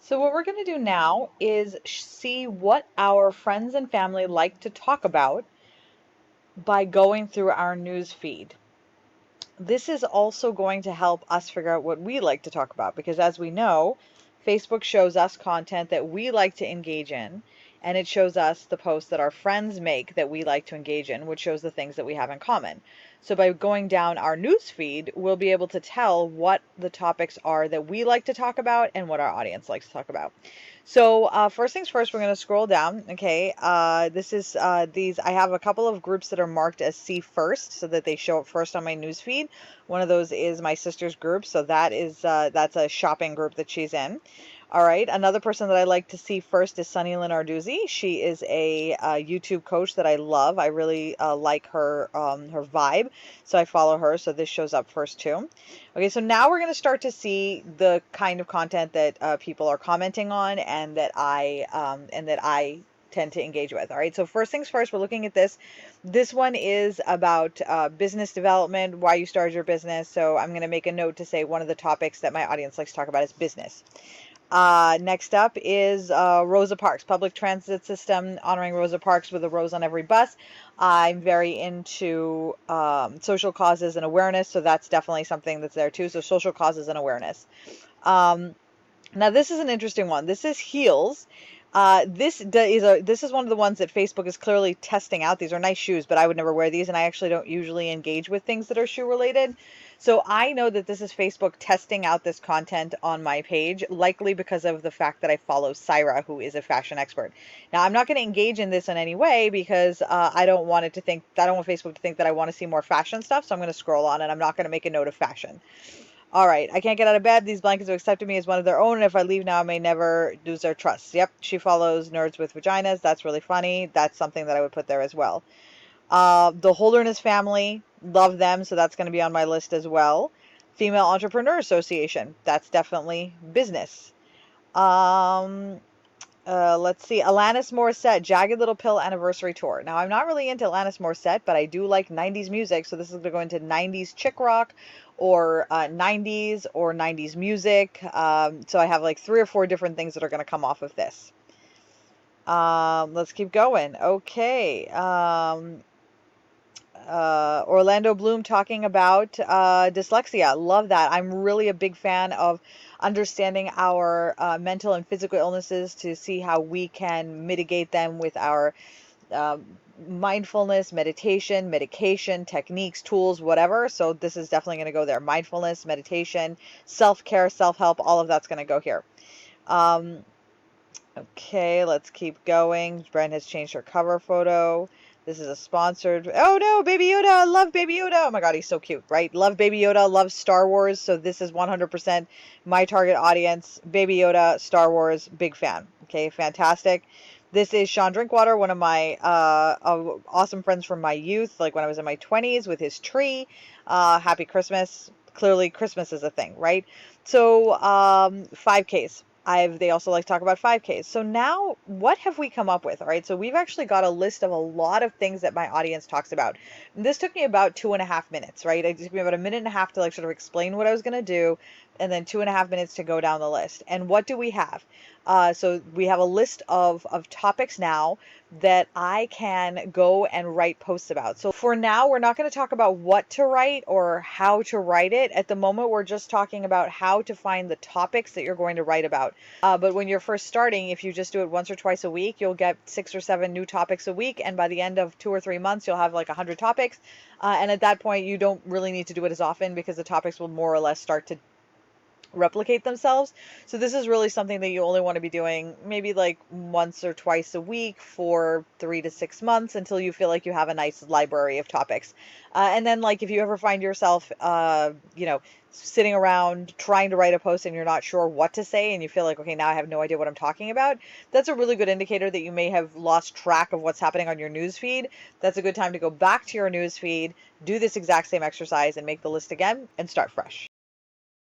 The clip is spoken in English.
So, what we're going to do now is see what our friends and family like to talk about by going through our news feed. This is also going to help us figure out what we like to talk about because, as we know, Facebook shows us content that we like to engage in, and it shows us the posts that our friends make that we like to engage in, which shows the things that we have in common. So, by going down our news feed, we'll be able to tell what the topics are that we like to talk about and what our audience likes to talk about. So first things first, we're going to scroll down. Okay, this is these. I have a couple of groups that are marked as see first, so that they show up first on my news feed. One of those is my sister's group, so that's a shopping group that she's in. All right, another person that I like to see first is Sunny Lenarduzzi. She is a YouTube coach that I love. I really like her vibe, so I follow her. So this shows up first too. Okay, so now we're going to start to see the kind of content that people are commenting on and that I tend to engage with. All right, so first things first, we're looking at this. This one is about business development, why you started your business. So I'm going to make a note to say one of the topics that my audience likes to talk about is business. Next up is Rosa Parks, public transit system, honoring Rosa Parks with a rose on every bus. I'm very into social causes and awareness, so that's definitely something that's there too. So social causes and awareness. Um, Now this is an interesting one. This is heels. This is one of the ones that Facebook is clearly testing out. These are nice shoes, but I would never wear these, and I actually don't usually engage with things that are shoe related. So I know that this is Facebook testing out this content on my page, likely because of the fact that I follow Syra, who is a fashion expert. Now I'm not going to engage in this in any way because I don't want Facebook to think that I want to see more fashion stuff. So I'm going to scroll on, and I'm not going to make a note of fashion. All right, I can't get out of bed. These blankets have accepted me as one of their own, and if I leave now, I may never lose their trust. Yep, she follows Nerds with Vaginas. That's really funny. That's something that I would put there as well. The Holderness Family, love them, so that's going to be on my list as well. Female Entrepreneur Association, that's definitely business. Um, let's see. Alanis Morrissette, Jagged Little Pill Anniversary Tour. Now, I'm not really into Alanis Morrissette, but I do like 90s music. So this is going to go into 90s chick rock or 90s or 90s music. So I have like 3 or 4 different things that are going to come off of this. Let's keep going. Okay. Orlando Bloom talking about dyslexia. Love that. I'm really a big fan of understanding our mental and physical illnesses to see how we can mitigate them with our uh, mindfulness, meditation, medication, techniques, tools, whatever. So this is definitely going to go there. Mindfulness, meditation, self-care, self-help, all of that's going to go here. Um, Okay, let's keep going. Brent has changed her cover photo. This is a sponsored. Oh no, Baby Yoda! I love Baby Yoda. Oh my God, he's so cute, right? Love Baby Yoda. Love Star Wars. So this is 100% my target audience. Baby Yoda, Star Wars, big fan. Okay, fantastic. This is Sean Drinkwater, one of my awesome friends from my youth, like when I was in my 20s, with his tree. Happy Christmas. Clearly, Christmas is a thing, right? So 5Ks. They also like to talk about 5Ks. So now what have we come up with? All right. So we've actually got a list of a lot of things that my audience talks about. This took me about 2.5 minutes, right? It took me about a minute and a half to like sort of explain what I was going to do, and then 2.5 minutes to go down the list. And what do we have? So we have a list of topics now that I can go and write posts about. So for now, we're not going to talk about what to write or how to write it. At the moment, we're just talking about how to find the topics that you're going to write about. But when you're first starting, if you just do it once or twice a week, you'll get 6 or 7 new topics a week. And by the end of 2 or 3 months, you'll have like 100 topics. And at that point, you don't really need to do it as often because the topics will more or less start to replicate themselves. So this is really something that you only want to be doing maybe like once or twice a week for 3 to 6 months until you feel like you have a nice library of topics. And then like if you ever find yourself, sitting around trying to write a post and you're not sure what to say and you feel like, okay, now I have no idea what I'm talking about, that's a really good indicator that you may have lost track of what's happening on your news feed. That's a good time to go back to your news feed, do this exact same exercise and make the list again and start fresh.